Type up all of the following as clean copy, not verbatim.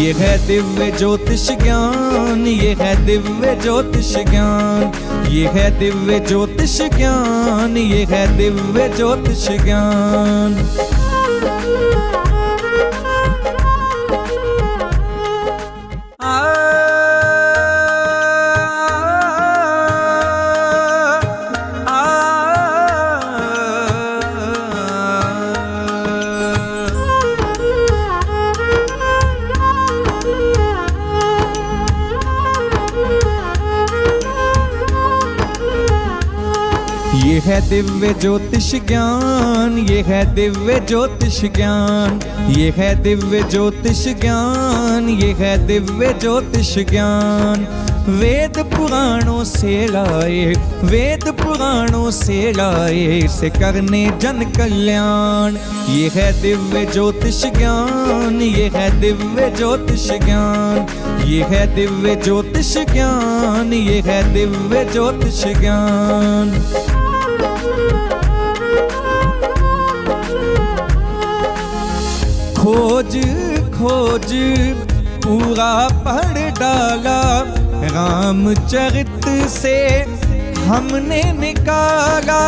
ये है दिव्य ज्योतिष ज्ञान, ये है दिव्य ज्योतिष ज्ञान, ये है दिव्य ज्योतिष ज्ञान, ये है दिव्य ज्योतिष ज्ञान। ये है दिव्य ज्योतिष ज्ञान, ये है दिव्य ज्योतिष ज्ञान, ये है दिव्य ज्योतिष ज्ञान, ये है दिव्य ज्योतिष ज्ञान। वेद पुराणों से लाए, वेद पुराणों से लाए, इसे करने जन कल्याण। ये है दिव्य ज्योतिष ज्ञान, ये है दिव्य ज्योतिष ज्ञान, ये है दिव्य ज्योतिष ज्ञान, ये है दिव्य ज्योतिष ज्ञान। खोज खोज पूरा पढ़ डाला, रामचरित से हमने निकाला।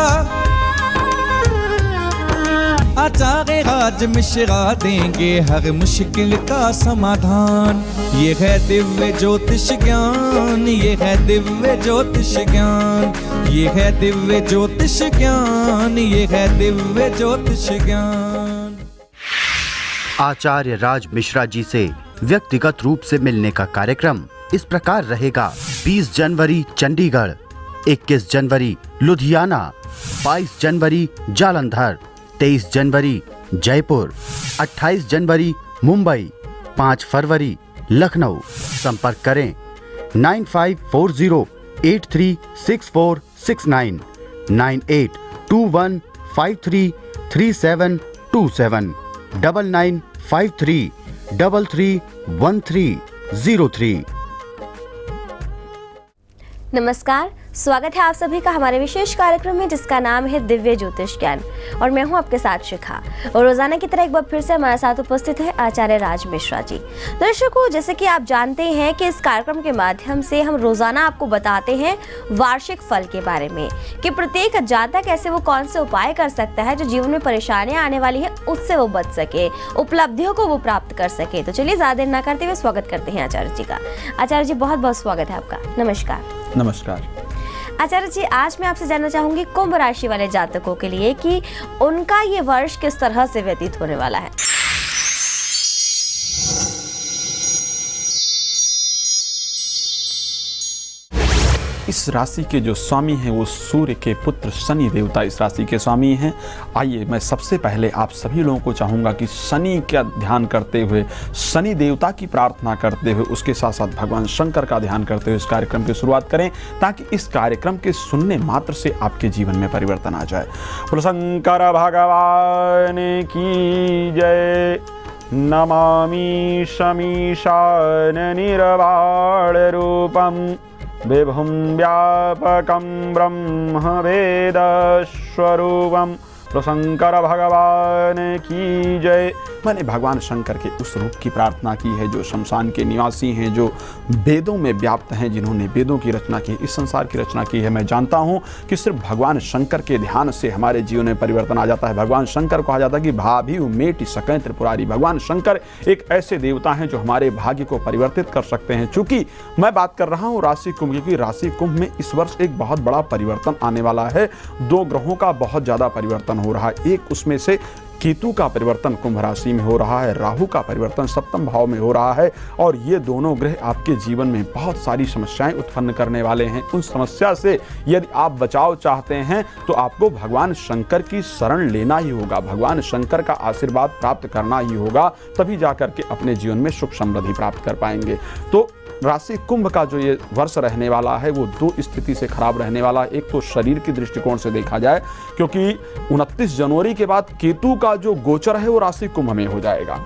आचार्य राज मिश्रा देंगे हर मुश्किल का समाधान। ये है दिव्य ज्योतिष ज्ञान, ये है दिव्य ज्योतिष ज्ञान, ये है दिव्य ज्योतिष ज्ञान, ये है दिव्य ज्योतिष ज्ञान। आचार्य राज मिश्रा जी से व्यक्तिगत रूप से मिलने का कार्यक्रम इस प्रकार रहेगा। 20 जनवरी चंडीगढ़, 21 जनवरी लुधियाना, 22 जनवरी जालंधर, 23 जनवरी जयपुर, 28 जनवरी मुंबई, 5 फरवरी लखनऊ। संपर्क करें 9540836469, 9821533727, 9953331303। नमस्कार, स्वागत है आप सभी का हमारे विशेष कार्यक्रम में जिसका नाम है दिव्य ज्योतिष ज्ञान और मैं हूं आपके साथ शिखा। और रोजाना की तरह एक बार फिर से हमारे साथ उपस्थित है आचार्य राज मिश्रा जी। दर्शकों, जैसे कि आप जानते हैं कि इस कार्यक्रम के माध्यम से हम रोजाना आपको बताते हैं वार्षिक फल के बारे में कि प्रत्येक जातक ऐसे वो कौन से उपाय कर सकता है जो जीवन में परेशानियां आने वाली है उससे वो बच सके, उपलब्धियों को वो प्राप्त कर सके। तो चलिए ज्यादा देर न करते हुए स्वागत करते हैं आचार्य जी का। आचार्य जी, बहुत बहुत स्वागत है आपका। नमस्कार। नमस्कार आचार्य जी, आज मैं आपसे जानना चाहूंगी कुंभ राशि वाले जातकों के लिए कि उनका ये वर्ष किस तरह से व्यतीत होने वाला है। इस राशि के जो स्वामी हैं वो सूर्य के पुत्र शनि देवता इस राशि के स्वामी हैं। आइए मैं सबसे पहले आप सभी लोगों को चाहूँगा कि शनि का ध्यान करते हुए, शनि देवता की प्रार्थना करते हुए, उसके साथ साथ भगवान शंकर का ध्यान करते हुए इस कार्यक्रम की शुरुआत करें ताकि इस कार्यक्रम के सुनने मात्र से आपके जीवन में परिवर्तन आ जाए। बोलो शंकर भगवान की जय। नमामि शमीशान निर्वाण रूपम विभुं व्यापकं ब्रह्म वेद स्वरूपम। तो शंकर भगवान की जय। मैंने भगवान शंकर के उस रूप की प्रार्थना की है जो शमशान के निवासी हैं, जो वेदों में व्याप्त हैं, जिन्होंने वेदों की रचना की, इस संसार की रचना की है। मैं जानता हूं कि सिर्फ भगवान शंकर के ध्यान से हमारे जीवन में परिवर्तन आ जाता है। भगवान शंकर कहा जाता है कि भाभी उमेट सकें त्रिपुरारी। भगवान शंकर एक ऐसे देवता हैं जो हमारे भाग्य को परिवर्तित कर सकते हैं। चूंकि मैं बात कर रहा हूँ राशि कुंभ की, राशि कुंभ में इस वर्ष एक बहुत बड़ा परिवर्तन आने वाला है। 2 ग्रहों का बहुत ज्यादा परिवर्तन हो रहा है। एक उसमें से केतु का परिवर्तन कुंभ राशि में हो रहा है, राहु का परिवर्तन सप्तम भाव में हो रहा है और ये दोनों ग्रह आपके जीवन में बहुत सारी समस्याएं उत्पन्न करने वाले हैं। उन समस्या से यदि आप बचाव चाहते हैं तो आपको भगवान शंकर की शरण लेना ही होगा, भगवान शंकर का आशीर्वाद प्राप्त करना ही होगा, तभी जाकर के अपने जीवन में सुख समृद्धि प्राप्त कर पाएंगे। तो राशि कुंभ का जो ये वर्ष रहने वाला है वो 2 स्थिति से खराब रहने वाला है। एक तो शरीर की दृष्टिकोण से देखा जाए, क्योंकि 29 जनवरी के बाद केतु का जो गोचर है वो राशि कुंभ में हो जाएगा।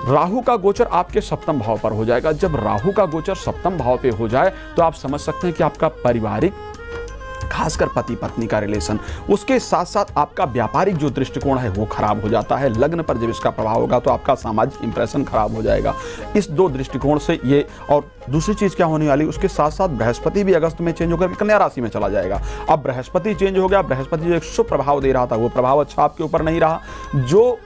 राहु का गोचर आपके सप्तम भाव पर हो जाएगा। जब राहु का गोचर सप्तम भाव पे हो जाए तो आप समझ सकते हैं कि आपका पारिवारिक खासकर पति पत्नी का रिलेशन। उसके साथ साथ आपका व्यापारिक जो दृष्टिकोण है वो खराब हो जाता है। लग्न पर जब इसका प्रभाव होगा तो आपका सामाजिक इंप्रेशन खराब हो जाएगा। इस दो दृष्टिकोण से ये, और दूसरी चीज क्या होने वाली, उसके साथ साथ बृहस्पति भी अगस्त में चेंज होकर कन्या राशि में चला जाएगा। अब बृहस्पति चेंज हो गया, बृहस्पति जो एक शुभ प्रभाव दे रहा था वो प्रभाव अच्छा आपके ऊपर नहीं रहा। जो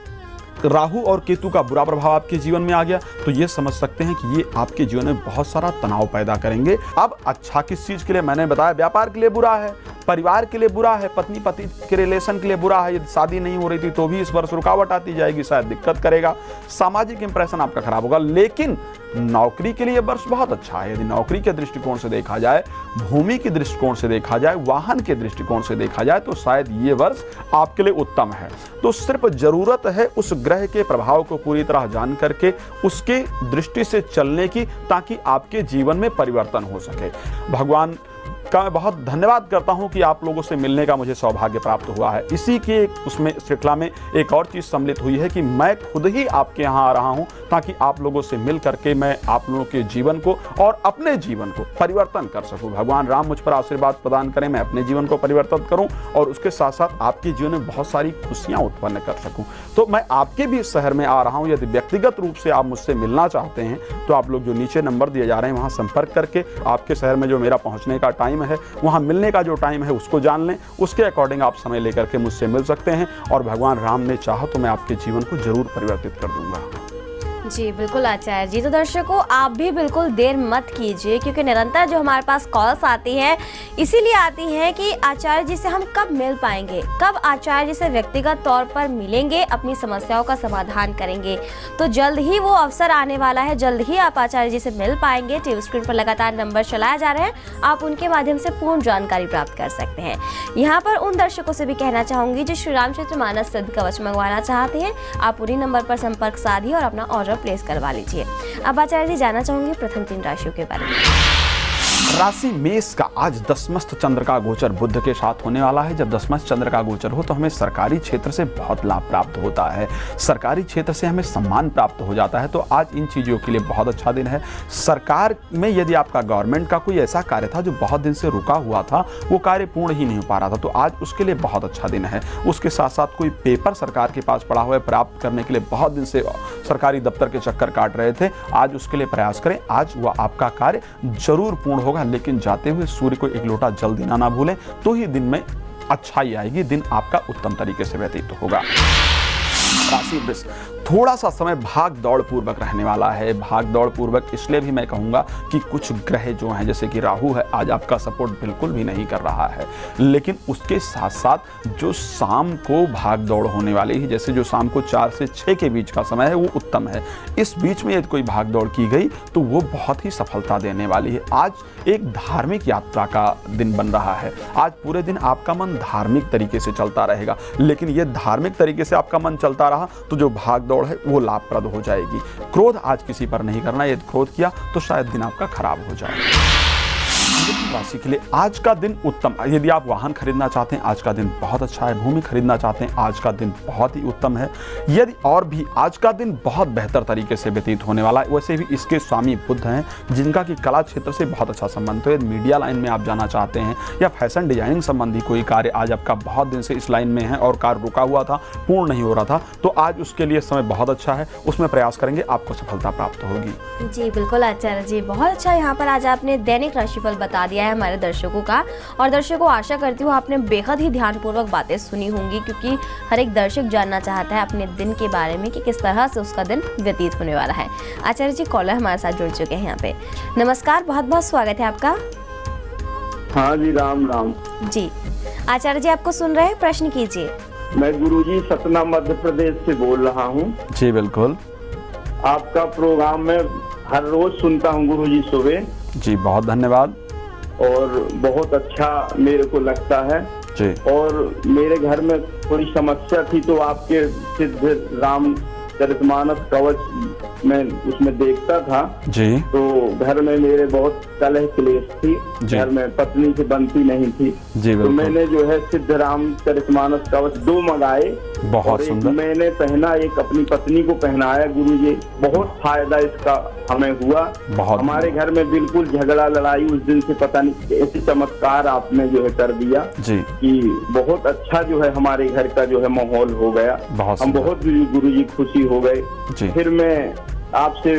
राहु और केतु का बुरा प्रभाव आपके जीवन में आ गया, तो ये समझ सकते हैं कि ये आपके जीवन में बहुत सारा तनाव पैदा करेंगे। अब अच्छा किस चीज के लिए, मैंने बताया व्यापार के लिए बुरा है, परिवार के लिए बुरा है, पत्नी पति के रिलेशन के लिए बुरा है। यदि शादी नहीं हो रही थी तो भी इस वर्ष रुकावट आती जाएगी, शायद दिक्कत करेगा, सामाजिक इंप्रेशन आपका खराब होगा। लेकिन नौकरी के लिए वर्ष बहुत अच्छा है। यदि नौकरी के दृष्टिकोण से देखा जाए, भूमि के दृष्टिकोण से देखा जाए, वाहन के दृष्टिकोण से देखा जाए, तो शायद ये वर्ष आपके लिए उत्तम है। तो सिर्फ जरूरत है उस ग्रह के प्रभाव को पूरी तरह जान करके उसके दृष्टि से चलने की, ताकि आपके जीवन में परिवर्तन हो सके। भगवान का मैं बहुत धन्यवाद करता हूं कि आप लोगों से मिलने का मुझे सौभाग्य प्राप्त हुआ है। इसी के उसमें श्रृंखला में एक और चीज़ सम्मिलित हुई है कि मैं खुद ही आपके यहाँ आ रहा हूं, ताकि आप लोगों से मिल करके मैं आप लोगों के जीवन को और अपने जीवन को परिवर्तन कर सकूं। भगवान राम मुझ पर आशीर्वाद प्रदान करें, मैं अपने जीवन को परिवर्तन करूं और उसके साथ साथ आपके जीवन में बहुत सारी खुशियाँ उत्पन्न कर सकूँ। तो मैं आपके भी शहर में आ रहा हूँ। यदि व्यक्तिगत रूप से आप मुझसे मिलना चाहते हैं तो आप लोग जो नीचे नंबर दिए जा रहे हैं वहाँ संपर्क करके आपके शहर में जो मेरा पहुँचने का टाइम है, वहाँ मिलने का जो टाइम है उसको जान लें। उसके अकॉर्डिंग आप समय लेकर के मुझसे मिल सकते हैं और भगवान राम ने चाहा तो मैं आपके जीवन को जरूर परिवर्तित कर दूंगा। जी बिल्कुल आचार्य जी। तो दर्शकों, आप भी बिल्कुल देर मत कीजिए, क्योंकि निरंतर जो हमारे पास कॉल्स आती हैं इसीलिए आती हैं कि आचार्य जी से हम कब मिल पाएंगे, कब आचार्य जी से व्यक्तिगत तौर पर मिलेंगे, अपनी समस्याओं का समाधान करेंगे। तो जल्द ही वो अवसर आने वाला है, जल्द ही आप आचार्य जी से मिल पाएंगे। टीवी स्क्रीन पर लगातार नंबर चलाए जा रहे हैं, आप उनके माध्यम से पूर्ण जानकारी प्राप्त कर सकते हैं। यहाँ पर उन दर्शकों से भी कहना चाहूँगी जो श्री रामचंद्र मानस सिद्ध कवच मंगवाना चाहते हैं, आप उन्हीं नंबर पर संपर्क साधिए और अपना ऑर्डर प्लेस करवा लीजिए। अब आचार्य जी जानना चाहूंगी प्रथम 3 राशियों के बारे में। राशि मेष का आज दशमस्थ चंद्र का गोचर बुध के साथ होने वाला है। जब दशमस्थ चंद्र का गोचर हो तो हमें सरकारी क्षेत्र से बहुत लाभ प्राप्त होता है, सरकारी क्षेत्र से हमें सम्मान प्राप्त हो जाता है। तो आज इन चीज़ों के लिए बहुत अच्छा दिन है। सरकार में यदि आपका गवर्नमेंट का कोई ऐसा कार्य था जो बहुत दिन से रुका हुआ था, वो कार्य पूर्ण ही नहीं हो पा रहा था, तो आज उसके लिए बहुत अच्छा दिन है। उसके साथ साथ कोई पेपर सरकार के पास पड़ा हुआ है, प्राप्त करने के लिए बहुत दिन से सरकारी दफ्तर के चक्कर काट रहे थे, आज उसके लिए प्रयास करें। आज वह आपका कार्य जरूर पूर्ण होगा। लेकिन जाते हुए सूर्य को एक लोटा जल देना ना भूलें, तो ही दिन में अच्छाई आएगी, दिन आपका उत्तम तरीके से व्यतीत होगा। राशि वृष, थोड़ा सा समय भाग दौड़ पूर्वक रहने वाला है। भाग दौड़ पूर्वक इसलिए भी मैं कहूँगा कि कुछ ग्रह जो हैं, जैसे कि राहु है, आज आपका सपोर्ट बिल्कुल भी नहीं कर रहा है। लेकिन उसके साथ साथ जो शाम को भाग दौड़ होने वाली है, जैसे जो शाम को 4 से 6 के बीच का समय है, वो उत्तम है। इस बीच में यदि कोई भाग दौड़ की गई तो वो बहुत ही सफलता देने वाली है। आज एक धार्मिक यात्रा का दिन बन रहा है। आज पूरे दिन आपका मन धार्मिक तरीके से चलता रहेगा। लेकिन ये धार्मिक तरीके से आपका मन चलता रहा तो जो भाग दौड़ है वो लाभप्रद हो जाएगी। क्रोध आज किसी पर नहीं करना, यदि क्रोध किया तो शायद दिन आपका खराब हो जाए। राशि के लिए आज का दिन उत्तम। यदि आप वाहन खरीदना चाहते हैं, आज का दिन बहुत अच्छा है। भूमि खरीदना चाहते हैं, आज का दिन बहुत ही उत्तम है। यदि और भी आज का दिन बहुत बेहतर तरीके से व्यतीत होने वाला है। वैसे भी इसके स्वामी बुध हैं, जिनका कि कला क्षेत्र से बहुत अच्छा संबंध। तो यदि मीडिया लाइन में आप जाना चाहते हैं या फैशन डिजाइनिंग संबंधी कोई कार्य आज आपका बहुत दिन से इस लाइन में है और कार्य रुका हुआ था, पूर्ण नहीं हो रहा था, तो आज उसके लिए समय बहुत अच्छा है। उसमें प्रयास करेंगे, आपको सफलता प्राप्त होगी। जी बिल्कुल आचार्य जी, बहुत अच्छा। यहाँ पर आज आपने दैनिक राशिफल बता दिया है हमारे दर्शकों का। और दर्शकों, आशा करती हूँ आपने बेहद ही ध्यानपूर्वक बातें सुनी होंगी, क्योंकि हर एक दर्शक जानना चाहता है अपने दिन के बारे में कि किस तरह से उसका दिन व्यतीत होने वाला है। आचार्य जी, कॉलर हमारे साथ जुड़ चुके हैं यहाँ पे। नमस्कार, बहुत बहुत स्वागत है आपका। हाँ जी, राम राम जी। आचार्य जी आपको सुन रहे हैं, प्रश्न कीजिए। मैं गुरुजी सतना मध्य प्रदेश से बोल रहा हूँ। जी बिल्कुल। आपका प्रोग्राम मैं हर रोज सुनता हूँ गुरुजी सुबह। जी बहुत धन्यवाद। और बहुत अच्छा मेरे को लगता है जी। और मेरे घर में थोड़ी समस्या थी तो आपके सिद्ध राम चरितमानस कवच मैं उसमें देखता था। जी तो घर में मेरे बहुत कलह क्लेश थी, जी। घर में पत्नी से बनती नहीं थी। जी तो बिल्कुल, मैंने जो है सिद्धराम चरितमानस कवच 2 मंगाए बहुत और एक सुंदर। मैंने पहना, एक अपनी पत्नी को पहनाया। गुरुजी बहुत फायदा इसका हमें हुआ। बहुत हमारे घर में बिल्कुल झगड़ा लड़ाई उस दिन से पता नहीं ऐसे चमत्कार आपने जो है कर दिया जी, कि बहुत अच्छा जो है हमारे घर का जो है माहौल हो गया। बहुत हम सुंदर। बहुत गुरुजी खुशी हो गए। जी फिर मैं आपसे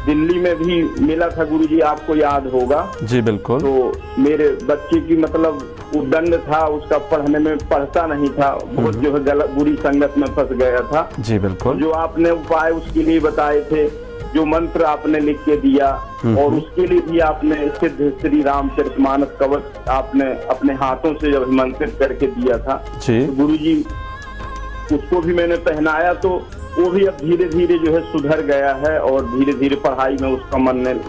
दिल्ली में भी मिला था गुरुजी, आपको याद होगा। जी बिल्कुल, तो मेरे बच्चे की मतलब उद्दंड था, उसका पढ़ने में पढ़ता नहीं था, बहुत जो है गलत बुरी संगत में फंस गया था। जी बिल्कुल, जो आपने उपाय उसके लिए बताए थे, जो मंत्र आपने लिख के दिया, और उसके लिए भी आपने सिद्ध श्री रामचरितमानस कवच आपने अपने हाथों से जब मंत्रित करके दिया था। जी तो गुरुजी उसको भी मैंने पहनाया, तो वो भी अब धीरे धीरे जो है सुधर गया है और धीरे धीरे पढ़ाई में उसका मन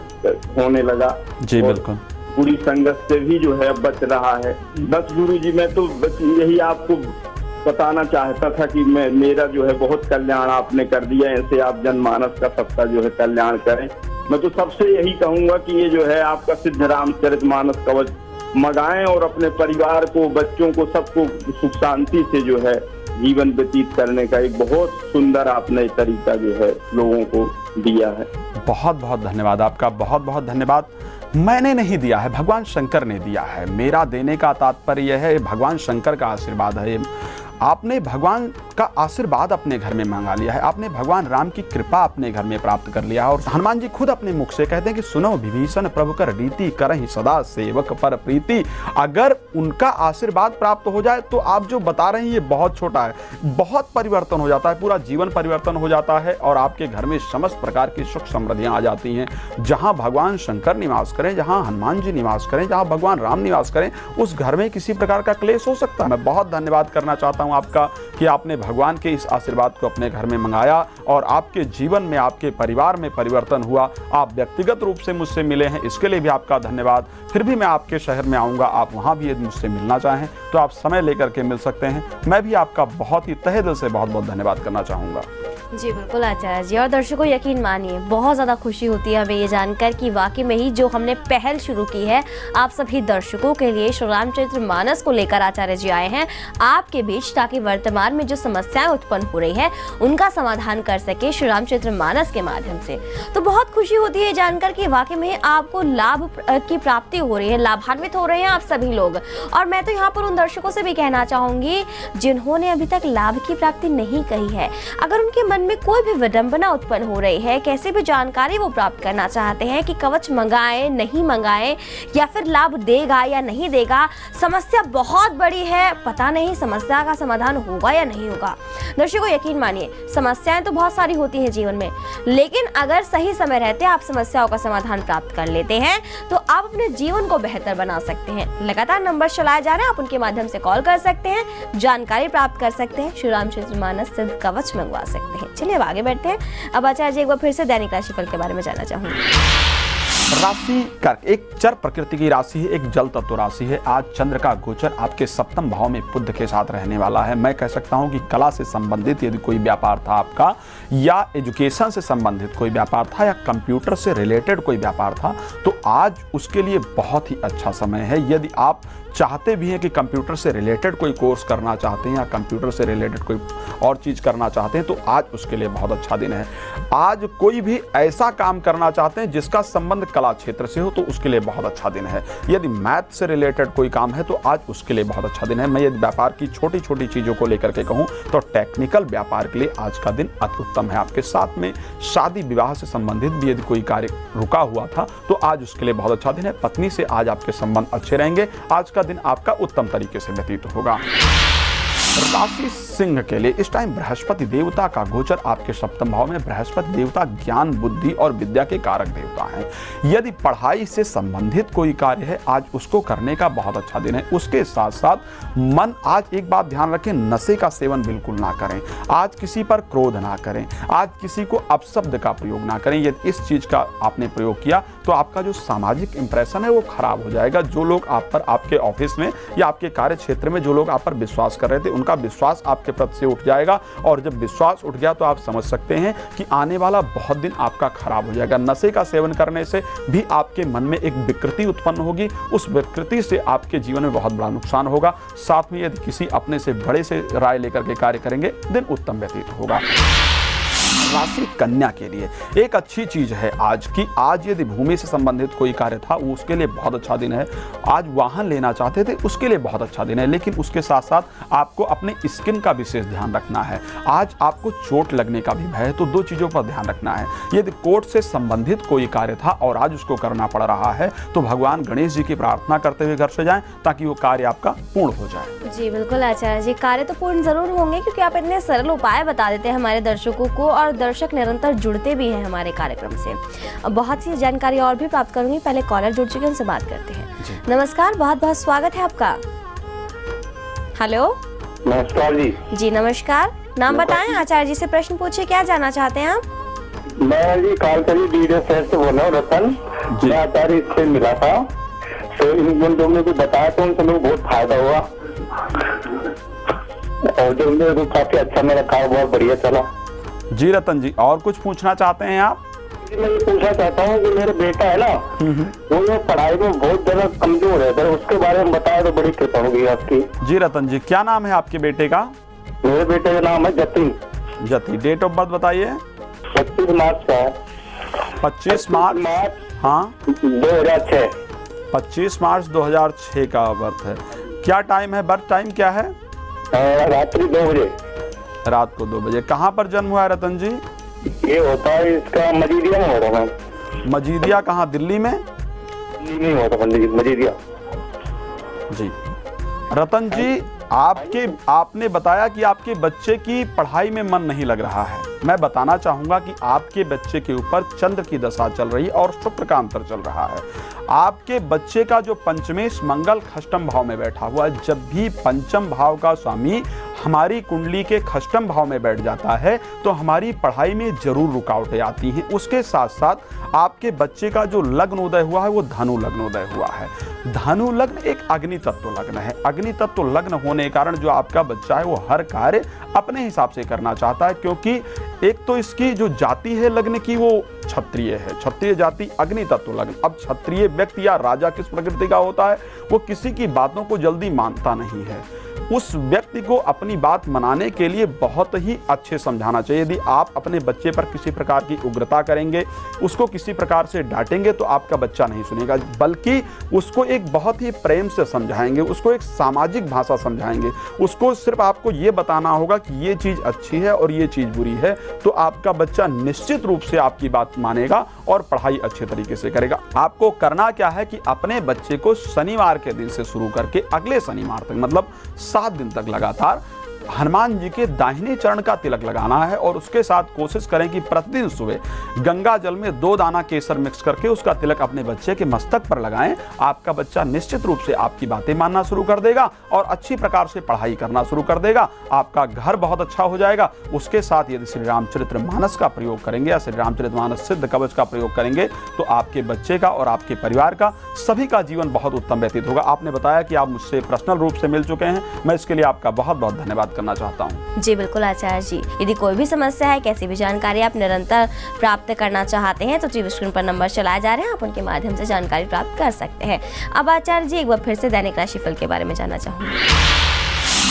होने लगा। जी और बिल्कुल, पूरी संगत से भी जो है बच रहा है। बस गुरुजी मैं तो बस यही आपको बताना चाहता था कि मेरा जो है बहुत कल्याण आपने कर दिया। ऐसे आप जनमानस का सबका जो है कल्याण करें। मैं तो सबसे यही कहूंगा कि ये जो है आपका सिद्ध रामचरितमानस कवच मंगाएं और अपने परिवार को, बच्चों को, सबको सुख शांति से जो है जीवन व्यतीत करने का एक बहुत सुंदर आपने तरीका जो है लोगों को दिया है। बहुत बहुत धन्यवाद आपका, बहुत बहुत धन्यवाद। मैंने नहीं दिया है, भगवान शंकर ने दिया है। मेरा देने का तात्पर्य यह है, भगवान शंकर का आशीर्वाद है। आपने भगवान का आशीर्वाद अपने घर में मांगा लिया है, आपने भगवान राम की कृपा अपने घर में प्राप्त कर लिया है। और हनुमान जी खुद अपने मुख से कहते हैं कि सुनो विभीषण प्रभु कर रीति, करहि सदा सेवक पर प्रीति। अगर उनका आशीर्वाद प्राप्त हो जाए तो आप जो बता रहे हैं ये बहुत छोटा है, बहुत परिवर्तन हो जाता है, पूरा जीवन परिवर्तन हो जाता है और आपके घर में समस्त प्रकार की सुख समृद्धियां आ जाती हैं। जहां भगवान शंकर निवास करें, जहां हनुमान जी निवास करें, जहां भगवान राम निवास करें, उस घर में किसी प्रकार का क्लेश हो सकता है। मैं बहुत धन्यवाद करना चाहता हूं आपका कि आपने भगवान के इस आशीर्वाद को अपने घर में मंगाया और आपके जीवन में, आपके परिवार में परिवर्तन हुआ। आप व्यक्तिगत रूप से मुझसे मिले हैं, इसके लिए भी आपका धन्यवाद। फिर भी मैं आपके शहर में आऊँगा, आप वहाँ भी यदि मुझसे मिलना चाहें तो आप समय लेकर के मिल सकते हैं। मैं भी आपका बहुत ही तहे दिल से बहुत बहुत धन्यवाद करना चाहूँगा। जी बिल्कुल आचार्य जी। और दर्शकों यकीन मानिए बहुत ज़्यादा खुशी होती है हमें ये जानकर कि वाकई में ही जो हमने पहल शुरू की है आप सभी दर्शकों के लिए, श्री रामचरितमानस को लेकर आचार्य जी आए हैं आपके बीच, ताकि वर्तमान में जो समस्याएं उत्पन्न हो रही है उनका समाधान कर सके श्री रामचरितमानस के माध्यम से। तो बहुत खुशी होती है जानकर कि वाकई में आपको लाभ की प्राप्ति हो रही है, लाभान्वित हो रहे हैं आप सभी लोग। और मैं तो यहाँ पर उन दर्शकों से भी कहना चाहूँगी जिन्होंने अभी तक लाभ की प्राप्ति नहीं कही है, अगर उनके मन में कोई भी विडंबना उत्पन्न हो रही है, कैसे भी जानकारी वो प्राप्त करना चाहते हैं कि कवच मंगाएं नहीं मंगाएं या फिर लाभ देगा या नहीं देगा, समस्या बहुत बड़ी है, पता नहीं समस्या का समाधान होगा या नहीं होगा। दर्शकों यकीन मानिए समस्याएं तो बहुत सारी होती हैं जीवन में, लेकिन अगर सही समय रहते आप समस्याओं का समाधान प्राप्त कर लेते हैं तो आप अपने जीवन को बेहतर बना सकते हैं। लगातार नंबर चलाए जा रहे हैं, आप उनके माध्यम से कॉल कर सकते हैं, जानकारी प्राप्त कर सकते हैं, श्री रामचरितमानस सिद्ध कवच मंगवा सकते हैं। चलिए अब आगे बढ़ते हैं। अब आचार्य जी एक बार फिर से दैनिक राशिफल के बारे में जानना चाहूंगी। राशि कर्क एक चर प्रकृति की राशि है, एक जल तत्व राशि है। आज चंद्र का गोचर आपके सप्तम भाव में बुध के साथ रहने वाला है। मैं कह सकता हूं कि कला से संबंधित यदि कोई व्यापार था आपका, या एजुकेशन से संबंधित कोई व्यापार था, या कंप्यूटर से रिलेटेड कोई व्यापार था, तो आज उसके लिए बहुत ही अच्छा समय है। यदि आप चाहते भी हैं कि कंप्यूटर से रिलेटेड कोई कोर्स करना चाहते हैं या कंप्यूटर से रिलेटेड कोई और चीज़ करना चाहते हैं तो आज उसके लिए बहुत अच्छा दिन है। आज कोई भी ऐसा काम करना चाहते हैं जिसका संबंध कला क्षेत्र से हो तो उसके लिए बहुत अच्छा दिन है। यदि मैथ से रिलेटेड कोई काम है तो आज उसके लिए बहुत अच्छा दिन है। मैं यदि व्यापार की छोटी छोटी चीज़ों को लेकर के कहूँ तो टेक्निकल व्यापार के लिए आज का दिन अति उत्तम है। आपके साथ में शादी विवाह से संबंधित भी यदि कोई कार्य रुका हुआ था तो आज उसके लिए बहुत अच्छा दिन है। पत्नी से आज आपके संबंध अच्छे रहेंगे। आज का दिन आपका उत्तम तरीके से व्यतीत होगा। राशि सिंह के लिए इस टाइम बृहस्पति देवता का गोचर आपके सप्तम भाव में। बृहस्पति देवता ज्ञान, बुद्धि और विद्या के कारक देवता हैं। यदि पढ़ाई से संबंधित कोई कार्य है आज उसको करने का बहुत अच्छा दिन है। उसके साथ साथ मन, आज एक बात ध्यान रखें, नशे का सेवन बिल्कुल ना करें। आज किसी पर क्रोध ना करें। आज किसी को अपशब्द का प्रयोग ना करें। यदि इस चीज का आपने प्रयोग किया तो आपका जो सामाजिक इंप्रेशन है वो खराब हो जाएगा। जो लोग आप पर, आपके ऑफिस में या आपके कार्य क्षेत्र में जो लोग आप पर विश्वास कर रहे थे उनका विश्वास आपके प्रति से उठ जाएगा, और जब विश्वास उठ गया तो आप समझ सकते हैं कि आने वाला बहुत दिन आपका खराब हो जाएगा। नशे का सेवन करने से भी आपके मन में एक विकृति उत्पन्न होगी, उस विकृति से आपके जीवन में बहुत बड़ा नुकसान होगा। साथ में यदि किसी अपने से बड़े से राय लेकर के कार्य करेंगे, दिन उत्तम व्यतीत होगा। राशि कन्या के लिए एक अच्छी चीज है आज की, आज यदि भूमि से संबंधित कोई कार्य था वो उसके लिए बहुत अच्छा दिन है। आज वाहन लेना चाहते थे उसके लिए बहुत अच्छा दिन है, लेकिन उसके साथ साथ आपको अपने स्किन का विशेष ध्यान रखना है। आज आपको चोट लगने का भी भय है, तो दो चीजों पर ध्यान रखना है। यदि कोर्ट से संबंधित कोई कार्य था और आज उसको करना पड़ रहा है तो भगवान गणेश जी की प्रार्थना करते हुए घर से जाएं ताकि वो कार्य आपका पूर्ण हो जाए। जी बिल्कुल आचार्य जी, कार्य तो पूर्ण जरूर होंगे क्योंकि आप इतने सरल उपाय बता देते हैं हमारे दर्शकों को, और दर्शक निरंतर जुड़ते भी हैं हमारे कार्यक्रम से। अब बहुत सी जानकारी और भी प्राप्त करूंगी, पहले कॉलर जुड़ चुके हैं, उनसे बात करते हैं। नमस्कार, बहुत बहुत स्वागत है आपका। हेलो, नमस्कार जी। जी नमस्कार, नाम बताएं, आचार्य जी से प्रश्न पूछिए, क्या जानना चाहते हैं आप? मैं जी कालकरी वीडियो शहर से बोल रहा हूँ, रतन। मैं आचार्य से मिला था, तो इन लोगों को बताया तो उनसे लोग बहुत फायदा हुआ, और जो उन्हें काफी अच्छा मेरा कारोबार बढ़िया चला। जी रतन जी, और कुछ पूछना चाहते हैं आप? मैं ये पूछना चाहता हूँ कि मेरा बेटा है ना, वो पढ़ाई में बहुत ज्यादा कमजोर है, तो उसके बारे में बताया तो बड़ी कृपा होगी आपकी। जी रतन जी, क्या नाम है आपके बेटे का? मेरे बेटे का नाम है जतिन। जति, डेट ऑफ बर्थ बताइए। 25 मार्च का है। 25 मार्च, हाँ 2006। 25 मार्च 2006 का बर्थ है। क्या टाइम है, बर्थ टाइम क्या है? रात्रि 2 बजे। रात को 2 बजे। कहाँ पर जन्म हुआ है रतन जी? ये होता है इसका मजीदिया में होता है। मजीदिया कहाँ, दिल्ली में? दिल्ली में होता है मजीदिया। जी रतन जी, आपने बताया कि आपके बच्चे की पढ़ाई में मन नहीं लग रहा है। मैं बताना चाहूंगा कि आपके बच्चे के ऊपर चंद्र की दशा चल रही है और शुक्र का अंतर चल रहा है। आपके बच्चे का जो पंचमेश मंगल खष्टम भाव में बैठा हुआ है, जब भी पंचम भाव का स्वामी हमारी कुंडली के खष्टम भाव में बैठ जाता है तो हमारी पढ़ाई में जरूर रुकावटें आती हैं। उसके साथ साथ आपके बच्चे का जो लग्न उदय हुआ है वो धनु लग्न उदय हुआ है। धनु लग्न एक अग्नि तत्व लग्न है। अग्नि तत्व लग्न होने के कारण जो आपका बच्चा है वो हर कार्य अपने हिसाब से करना चाहता है, क्योंकि एक तो इसकी जो जाति है लग्न की वो क्षत्रिय है, क्षत्रिय जाति अग्नि तत्व लग्न। अब क्षत्रिय व्यक्ति या राजा किस प्रकृति का होता है, वो किसी की बातों को जल्दी मानता नहीं है। उस व्यक्ति को अपनी बात मनाने के लिए बहुत ही अच्छे समझाना चाहिए। यदि आप अपने बच्चे पर किसी प्रकार की उग्रता करेंगे, उसको किसी प्रकार से डांटेंगे तो आपका बच्चा नहीं सुनेगा, बल्कि उसको एक बहुत ही प्रेम से समझाएंगे, उसको एक सामाजिक भाषा समझाएंगे। उसको सिर्फ आपको ये बताना होगा कि ये चीज़ अच्छी है और ये चीज़ बुरी है, तो आपका बच्चा निश्चित रूप से आपकी बात मानेगा और पढ़ाई अच्छे तरीके से करेगा। आपको करना क्या है कि अपने बच्चे को शनिवार के दिन से शुरू करके अगले शनिवार तक, मतलब 7 दिन तक लगातार हनुमान जी के दाहिने चरण का तिलक लगाना है, और उसके साथ कोशिश करें कि प्रतिदिन सुबह गंगा जल में 2 दाना केसर मिक्स करके उसका तिलक अपने बच्चे के मस्तक पर लगाएं। आपका बच्चा निश्चित रूप से आपकी बातें मानना शुरू कर देगा और अच्छी प्रकार से पढ़ाई करना शुरू कर देगा। आपका घर बहुत अच्छा हो जाएगा। उसके साथ यदि श्री रामचरितमानस का प्रयोग करेंगे या श्री रामचरितमानस सिद्ध कवच का प्रयोग करेंगे तो आपके बच्चे का और आपके परिवार का, सभी का जीवन बहुत उत्तम व्यतीत होगा। आपने बताया कि आप मुझसे पर्सनल रूप से मिल चुके हैं, मैं इसके लिए आपका बहुत बहुत धन्यवाद करना चाहता हूं। जी बिल्कुल आचार्य जी, यदि कोई भी समस्या है, कैसी भी जानकारी आप निरंतर प्राप्त करना चाहते हैं तो टीवी स्क्रीन पर नंबर चलाए जा रहे हैं, आप उनके माध्यम से जानकारी प्राप्त कर सकते हैं। अब आचार्य जी, एक बार फिर से दैनिक राशिफल के बारे में जानना चाहूंगी।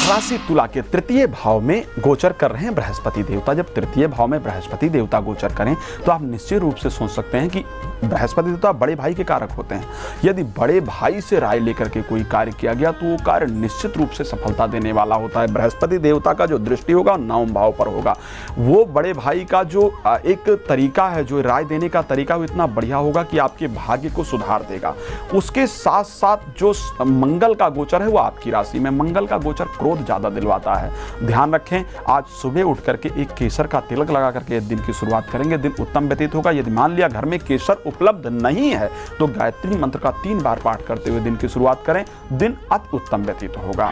राशि तुला के तृतीय भाव में गोचर कर रहे हैं बृहस्पति देवता। जब तृतीय भाव में बृहस्पति देवता गोचर करें तो आप निश्चित रूप से सोच सकते हैं कि बृहस्पति देवता बड़े भाई के कारक होते हैं। यदि बड़े भाई से राय लेकर के कोई कार्य किया गया तो वो कार्य निश्चित रूप से सफलता देने वाला होता है। बृहस्पति देवता का जो दृष्टि होगा 9वें भाव पर होगा। वो बड़े भाई का जो एक तरीका है, जो राय देने का तरीका, वो इतना बढ़िया होगा कि आपके भाग्य को सुधार देगा। उसके साथ साथ जो मंगल का गोचर है वो आपकी राशि में, मंगल का गोचर क्रोध ज्यादा दिलवाता है। ध्यान रखें, आज सुबह उठ करके एक केसर का तिलक लगा करके दिन की शुरुआत करेंगे, दिन उत्तम व्यतीत होगा। यदि मान लिया घर में केसर उपलब्ध नहीं है तो गायत्री मंत्र का 3 बार पाठ करते हुए दिन की शुरुआत करें, दिन अति उत्तम व्यतीत होगा।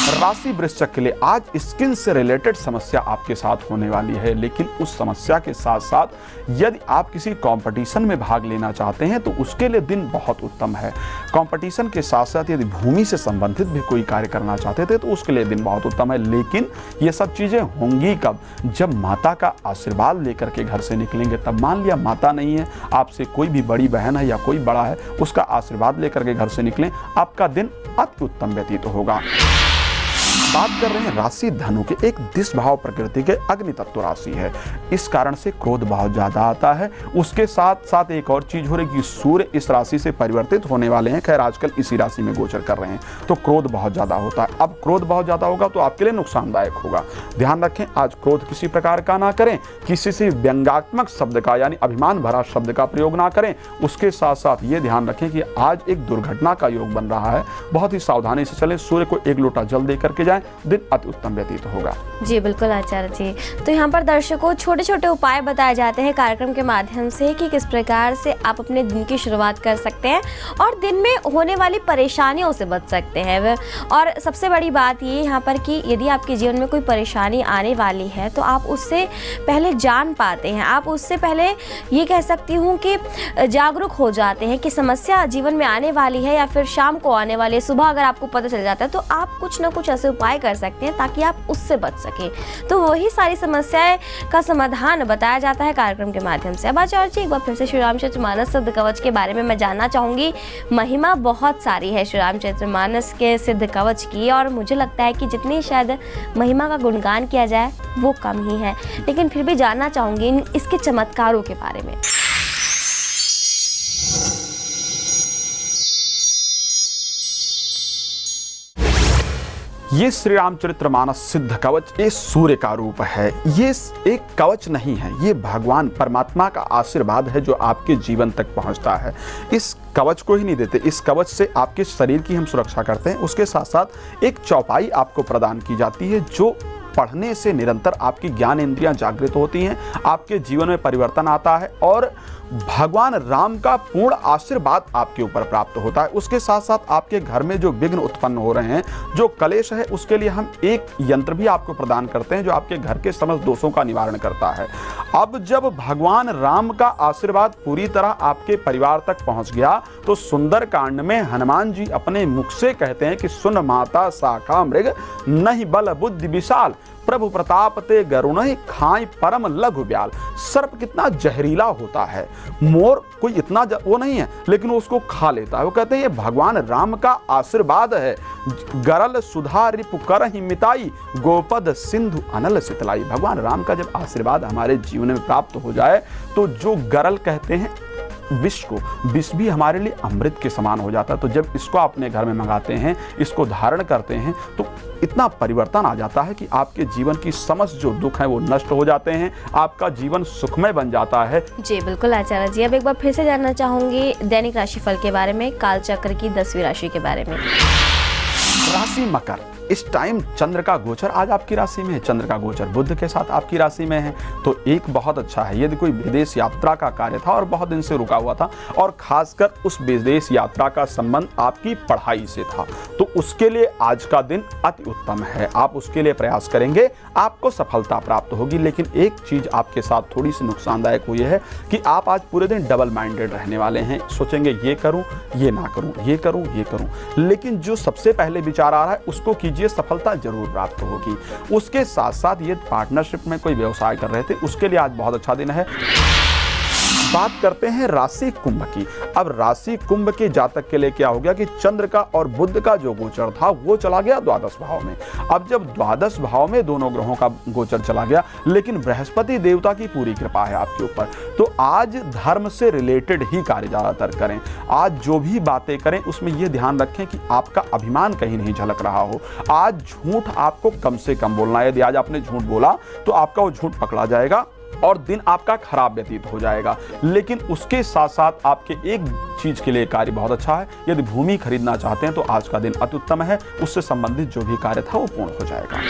राशि वृश्चिक के लिए आज स्किन से रिलेटेड समस्या आपके साथ होने वाली है, लेकिन उस समस्या के साथ साथ यदि आप किसी कंपटीशन में भाग लेना चाहते हैं तो उसके लिए दिन बहुत उत्तम है। कंपटीशन के साथ साथ यदि भूमि से संबंधित भी कोई कार्य करना चाहते थे तो उसके लिए दिन बहुत उत्तम है, लेकिन ये सब चीजें होंगी कब? जब माता का आशीर्वाद लेकर के घर से निकलेंगे तब। मान लिया माता नहीं है, आपसे कोई भी बड़ी बहन है या कोई बड़ा है, उसका आशीर्वाद लेकर के घर से निकलें, आपका दिन अति उत्तम व्यतीत होगा। बात कर रहे हैं राशि धनु के। एक दिस भाव प्रकृति के अग्नि तत्व राशि है, इस कारण से क्रोध बहुत ज्यादा आता है। उसके साथ साथ एक और चीज हो रही कि सूर्य इस राशि से परिवर्तित होने वाले हैं, खैर आजकल इसी राशि में गोचर कर रहे हैं, तो क्रोध बहुत ज्यादा होता है। अब क्रोध बहुत ज्यादा होगा तो आपके लिए नुकसानदायक होगा। ध्यान रखें, आज क्रोध किसी प्रकार का ना करें, किसी से व्यंग्यात्मक शब्द का यानी अभिमान भरा शब्द का प्रयोग ना करें। उसके साथ साथ ये ध्यान रखें कि आज एक दुर्घटना का योग बन रहा है, बहुत ही सावधानी से चलें। सूर्य को एक लोटा जल दे करके जाएं, दिन अति उत्तम व्यतीत होगा। जी बिल्कुल आचार्य जी। तो यहाँ पर दर्शकों छोटे छोटे उपाय बताए जाते हैं कार्यक्रम के माध्यम से कि किस प्रकार से आप अपने दिन की शुरुआत कर सकते हैं और दिन में होने वाली परेशानियों से बच सकते हैं। और सबसे बड़ी बात ये यहाँ पर कि यदि आपके जीवन में कोई परेशानी आने वाली है तो आप उससे पहले जान पाते हैं, आप उससे पहले ये कह सकती हूँ कि जागरूक हो जाते हैं कि समस्या जीवन में आने वाली है या फिर शाम को आने वाली है। सुबह अगर आपको पता चल जाता है तो आप कुछ ना कुछ ऐसे उपाय कर सकते हैं ताकि आप उससे बच सकें। तो वही सारी समस्याएं का समाधान बताया जाता है कार्यक्रम के माध्यम से। अब आचार्य जी एक बार फिर से श्री रामचरितमानस सिद्ध कवच के बारे में मैं जानना चाहूंगी। महिमा बहुत सारी है श्री रामचरितमानस के सिद्ध कवच की और मुझे लगता है कि जितनी शायद महिमा का गुणगान किया जाए वो कम ही है, लेकिन फिर भी जानना चाहूंगी इसके चमत्कारों के बारे में। ये श्री रामचरितमानस सिद्ध कवच ये सूर्य का रूप है। ये एक कवच नहीं है, ये भगवान परमात्मा का आशीर्वाद है जो आपके जीवन तक पहुंचता है। इस कवच को ही नहीं देते, इस कवच से आपके शरीर की हम सुरक्षा करते हैं। उसके साथ साथ एक चौपाई आपको प्रदान की जाती है जो पढ़ने से निरंतर आपकी ज्ञान इंद्रियां जागृत होती हैं, आपके जीवन में परिवर्तन आता है और भगवान राम का पूर्ण आशीर्वाद आपके ऊपर प्राप्त होता है। उसके साथ साथ आपके घर में जो विघ्न उत्पन्न हो रहे हैं, जो कलेश है, उसके लिए हम एक यंत्र भी आपको प्रदान करते हैं जो आपके घर के समस्त दोषों का निवारण करता है। अब जब भगवान राम का आशीर्वाद पूरी तरह आपके परिवार तक पहुंच गया तो सुंदर कांड में हनुमान जी अपने मुख से कहते हैं कि सुन माता शाखा मृग नहीं बल बुद्धि विशाल, प्रभु प्रताप ते गरुण खाई परम लघु ब्याल। सर्प कितना जहरीला होता है, मोर कोई इतना वो नहीं है लेकिन वो उसको खा लेता है। वो कहते हैं ये भगवान राम का आशीर्वाद है। गरल सुधा रिपु करहि मिताई, गोपद सिंधु अनल सितलाई। भगवान राम का जब आशीर्वाद हमारे जीवन में प्राप्त हो जाए तो जो गरल कहते हैं विष को, विष भी हमारे लिए अमृत के समान हो जाता है। तो जब इसको अपने घर में मंगाते हैं, इसको धारण करते हैं तो इतना परिवर्तन आ जाता है कि आपके जीवन की समस्त जो दुख है वो नष्ट हो जाते हैं, आपका जीवन सुखमय बन जाता है। जी बिल्कुल आचार्य जी। अब एक बार फिर से जानना चाहूंगी दैनिक राशिफल के बारे में, कालचक्र की 10वीं राशि के बारे में। राशि मकर, इस टाइम चंद्र का गोचर आज आपकी राशि में है। चंद्र का गोचर बुध के साथ आपकी राशि में है तो एक बहुत अच्छा है। यदि कोई विदेश यात्रा का कार्य था और बहुत दिन से रुका हुआ था और खासकर उस विदेश यात्रा का संबंध आपकी पढ़ाई से था तो उसके लिए आज का दिन अति उत्तम है। आप उसके लिए प्रयास करेंगे, आपको सफलता प्राप्त होगी। लेकिन एक चीज आपके साथ थोड़ी सी नुकसानदायक हुई है कि आप आज पूरे दिन डबल माइंडेड रहने वाले हैं। सोचेंगे ये करूं, ये ना करूं, ये करूं, ये करूं, लेकिन जो सबसे पहले विचार आ रहा है उसको कीजिए, सफलता जरूर प्राप्त होगी। उसके साथ साथ ये पार्टनरशिप में कोई व्यवसाय कर रहे थे उसके लिए आज बहुत अच्छा दिन है। बात करते हैं राशि कुंभ की। अब राशि कुंभ के जातक के लिए क्या हो गया कि चंद्र का और बुध का जो गोचर था वो चला गया द्वादश भाव में। अब जब द्वादश भाव में दोनों ग्रहों का गोचर चला गया, लेकिन बृहस्पति देवता की पूरी कृपा है आपके ऊपर, तो आज धर्म से रिलेटेड ही कार्य ज्यादातर करें। आज जो भी बातें करें उसमें यह ध्यान रखें कि आपका अभिमान कहीं नहीं झलक रहा हो। आज झूठ आपको कम से कम बोलना है। यदि आज आपने झूठ बोला तो आपका वो झूठ पकड़ा जाएगा और दिन आपका खराब व्यतीत हो जाएगा। लेकिन उसके साथ साथ आपके एक चीज के लिए कार्य बहुत अच्छा है। यदि भूमि खरीदना चाहते हैं तो आज का दिन अति उत्तम है, उससे संबंधित जो भी कार्य था वो पूर्ण हो जाएगा।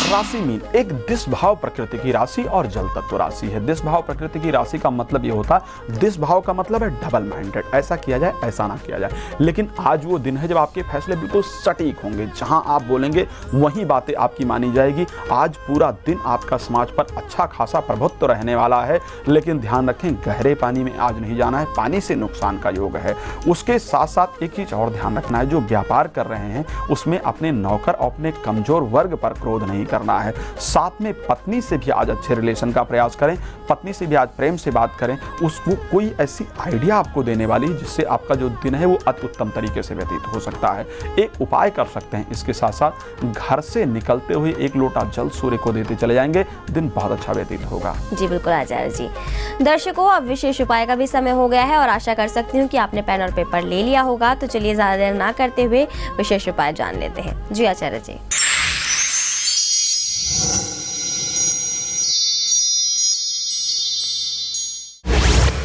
राशि मीन एक दिश भाव प्रकृति की राशि और जल तत्व राशि है। दिश भाव प्रकृति की राशि का मतलब ये होता है, दिश भाव का मतलब है डबल माइंडेड, ऐसा किया जाए ऐसा ना किया जाए। लेकिन आज वो दिन है जब आपके फैसले बिल्कुल सटीक होंगे, जहां आप बोलेंगे वही बातें आपकी मानी जाएगी। आज पूरा दिन आपका समाज पर अच्छा खासा प्रभुत्व रहने वाला है, लेकिन ध्यान रखें गहरे पानी में आज नहीं जाना है, पानी से नुकसान का योग है। उसके साथ साथ एक चीज और ध्यान रखना है, जो व्यापार कर रहे हैं उसमें अपने नौकर और अपने कमजोर वर्ग पर क्रोध नहीं करना है। साथ में पत्नी से भी आज अच्छे रिलेशन का प्रयास करें, पत्नी से भी आज प्रेम से बात करें, उसको कोई ऐसी आइडिया आपको देने वाली जिससे आपका जो दिन है वो अति उत्तम तरीके से व्यतीत हो सकता है। एक उपाय कर सकते हैं, इसके साथ साथ घर से निकलते हुए 1 लोटा जल सूर्य को देते चले जाएंगे, दिन बहुत अच्छा व्यतीत होगा। जी बिल्कुल आचार्य जी। दर्शकों, अब विशेष उपाय का भी समय हो गया है और आशा कर सकती हूँ कि आपने पेन और पेपर ले लिया होगा। तो चलिए ज्यादा देर ना करते हुए विशेष उपाय जान लेते हैं। जी आचार्य जी।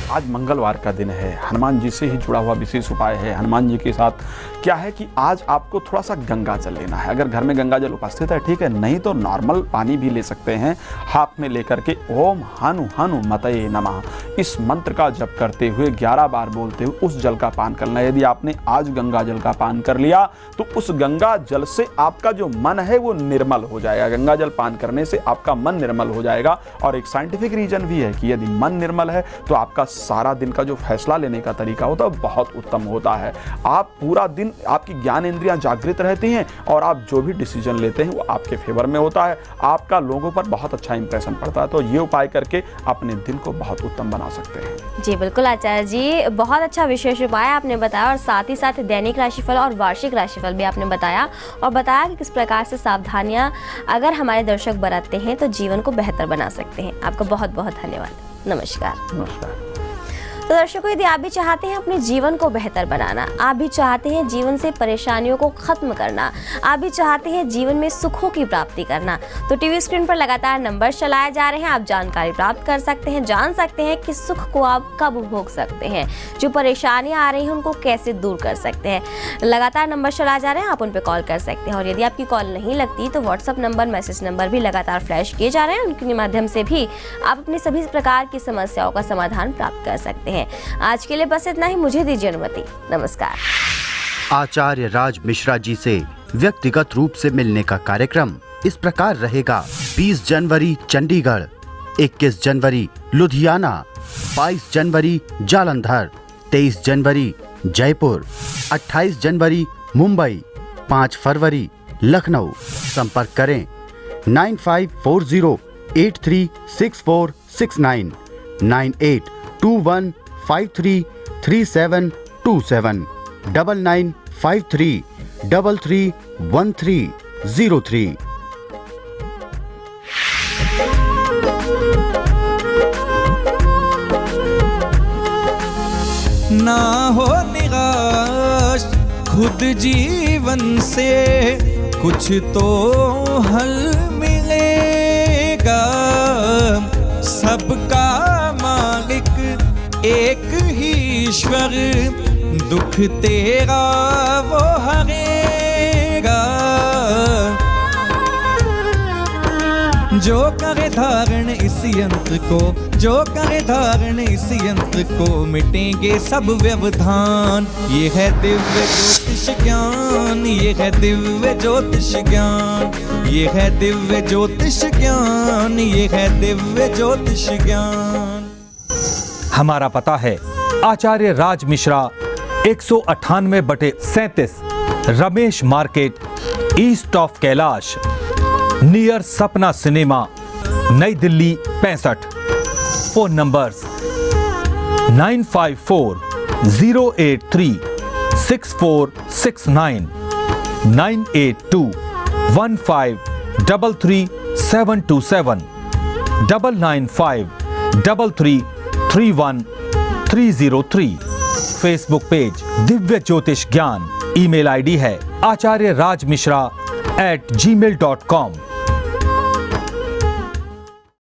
आज मंगलवार का दिन है, हनुमान जी से ही जुड़ा हुआ विशेष उपाय है। हनुमान जी के साथ क्या है कि आज आपको थोड़ा सा गंगा जल लेना है। अगर घर में गंगा जल उपस्थित है ठीक है, नहीं तो नॉर्मल पानी भी ले सकते हैं। हाथ में लेकर के ओम हनु हनु मतये नमः इस मंत्र का जप करते हुए 11 बार बोलते हुए उस जल का पान करना है। यदि आपने आज गंगा जल का पान कर लिया तो उस गंगा जल से आपका जो मन है वो निर्मल हो जाएगा। गंगा जल पान करने से आपका मन निर्मल हो जाएगा। और एक साइंटिफिक रीजन भी है कि यदि मन निर्मल है तो आपका सारा दिन का जो फैसला लेने का तरीका होता है बहुत उत्तम होता है। आप पूरा दिन आपकी ज्ञान इंद्रियां जागृत रहती हैं और आप जो भी डिसीजन लेते हैं वो आपके फेवर में होता है। आपका लोगों पर बहुत अच्छा इंप्रेशन पड़ता है। तो ये उपाय करके अपने दिन को बहुत उत्तम बना सकते हैं। जी बिल्कुल आचार्य जी, बहुत अच्छा विशेष उपाय आपने बताया और साथ ही साथ दैनिक राशिफल और वार्षिक राशिफल भी आपने बताया और बताया कि किस प्रकार से सावधानियां अगर हमारे दर्शक बरतते हैं तो जीवन को बेहतर बना सकते हैं। आपका बहुत बहुत धन्यवाद। नमस्कार। नमस्कार। तो दर्शकों, यदि आप भी चाहते हैं अपने जीवन को बेहतर बनाना, आप भी चाहते हैं जीवन से परेशानियों को खत्म करना, आप भी चाहते हैं जीवन में सुखों की प्राप्ति करना, तो टीवी स्क्रीन पर लगातार नंबर चलाए जा रहे हैं। आप जानकारी प्राप्त कर सकते हैं, जान सकते हैं कि सुख को आप कब भोग सकते हैं, जो परेशानियां आ रही हैं उनको कैसे दूर कर सकते हैं। लगातार नंबर चलाए जा रहे हैं, आप उन पर कॉल कर सकते हैं। और यदि आपकी कॉल नहीं लगती तो व्हाट्सअप नंबर, मैसेज नंबर भी लगातार फ्लैश किए जा रहे हैं, उनके माध्यम से भी आप अपनी सभी प्रकार की समस्याओं का समाधान प्राप्त कर सकते हैं। आज के लिए बस इतना ही, मुझे दीजिए अनुमति। नमस्कार। आचार्य राज मिश्रा जी से व्यक्तिगत रूप से मिलने का कार्यक्रम इस प्रकार रहेगा। 20 जनवरी चंडीगढ़, 21 जनवरी लुधियाना, 22 जनवरी जालंधर, 23 जनवरी जयपुर, 28 जनवरी मुंबई, 5 फरवरी लखनऊ। संपर्क करें 9540836469, 9821533727, 9953331303। ना हो निराश खुद जीवन से, कुछ तो हल मिलेगा। सबका मालिक एक ही ईश्वर, दुख तेरा वो हरेगा। जो करे धारण इस यंत्र को, जो करे धारण इस यंत्र को, मिटेंगे सब व्यवधान। ये है दिव्य ज्योतिष ज्ञान, ये है दिव्य ज्योतिष ज्ञान, ये है दिव्य ज्योतिष ज्ञान, ये है दिव्य ज्योतिष ज्ञान। हमारा पता है Acharya Raj Mishra 198/37 Ramesh market, east of Kailash, near Sapna cinema, Nai Delhi 65। Phone numbers 9540836469, 9821533727, 9953331303। Facebook page Divya Jyotish Gyan. Email ID है acharya raj mishra@gmail.com।